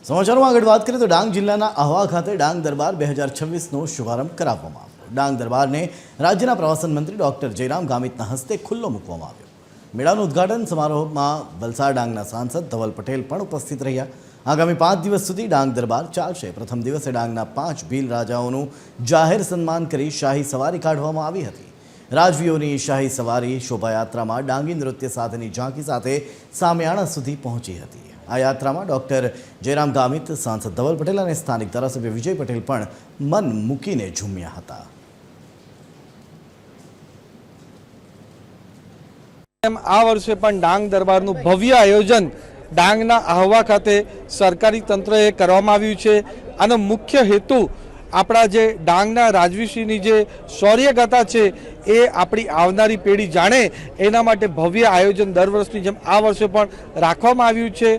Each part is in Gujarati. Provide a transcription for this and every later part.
સમાચારોમાં આગળ વાત કરીએ તો ડાંગ જિલ્લાના આહવા ખાતે ડાંગ દરબાર 2026નો શુભારંભ કરાવવામાં આવ્યો। ડાંગ દરબારને રાજ્યના પ્રવાસન મંત્રી ડોક્ટર જયરામ ગામિતના હસ્તે ખુલ્લો મૂકવામાં આવ્યો। મેળાનું ઉદ્ઘાટન સમારોહમાં વલસાડ ડાંગના સાંસદ ધવલ પટેલ પણ ઉપસ્થિત રહ્યા। આગામી 5 દિવસ સુધી ડાંગ દરબાર ચાલશે। પ્રથમ દિવસે ડાંગના 5 ભીલ રાજાઓનું જાહેર સન્માન કરી શાહી સવારી કાઢવામાં આવી હતી। રાજવીઓની શાહી સવારી શોભાયાત્રામાં ડાંગી નૃત્ય સાથેની ઝાંકી સાથે સામિયાણા સુધી પહોંચી હતી। આ યાત્રામાં ડોક્ટર જયરામ ગામિત, સાંસદ ધવલ પટેલ અને સ્થાનિક ધારાસભ્ય વિજય પટેલ પણ મન મૂકીને ઝૂમ્યા હતા। આ વર્ષે પણ ડાંગ દરબારનું ભવ્ય આયોજન ડાંગના આહવા ખાતે સરકારી તંત્રએ કરવામાં આવ્યું છે। આનો મુખ્ય હેતુ આપણા જે ડાંગના રાજવીશ્રીની જે શૌર્યગાથા છે એ આપણી આવનારી પેઢી જાણે એના માટે ભવ્ય આયોજન દર વર્ષની જેમ આ વર્ષે પણ રાખવામાં આવ્યું છે।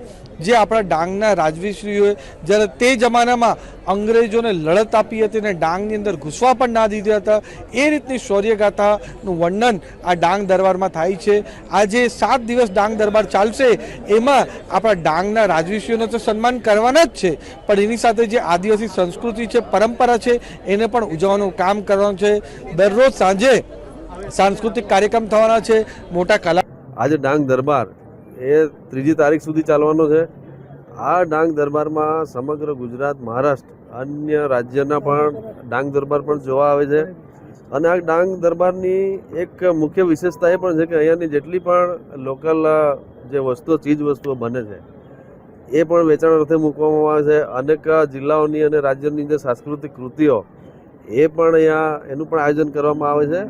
જે આપણા ડાંગના રાજવીશ્રીઓએ જ્યારે તે જમાનામાં અંગ્રેજોને લડત આપી હતી અને ડાંગની અંદર ઘૂસવા પણ ના દીધા હતા, એ રીતની શૌર્યગાથાનું વર્ણન આ ડાંગ દરબારમાં થાય છે। આજે 7 દિવસ ડાંગ દરબાર ચાલશે, એમાં આપણા ડાંગના રાજવીશ્રીઓને તો સન્માન કરવાના જ છે, પણ એની સાથે જે આદિવાસી સંસ્કૃતિ છે, પરંપરા છે, એને પણ ઉજવવાનું કામ કરવાનું છે। દરરોજ સાંજે સાંસ્કૃતિક કાર્યક્રમ થવાના છે। મોટા કલા આજે ડાંગ દરબાર એ 3જી તારીખ સુધી ચાલવાનો છે। આ ડાંગ દરબારમાં સમગ્ર ગુજરાત, મહારાષ્ટ્ર, અન્ય રાજ્યના પણ ડાંગ દરબાર પણ જોવા આવે છે। અને આ ડાંગ દરબારની એક મુખ્ય વિશેષતા એ પણ છે કે અહીંયાની જેટલી પણ લોકલ જે વસ્તુઓ, ચીજ વસ્તુઓ બને છે એ પણ વેચાણ અર્થે મૂકવામાં આવે છે। અનેક જિલ્લાઓની અને રાજ્યની જે સાંસ્કૃતિક કૃતિઓ એ પણ અહીંયા એનું પણ આયોજન કરવામાં આવે છે।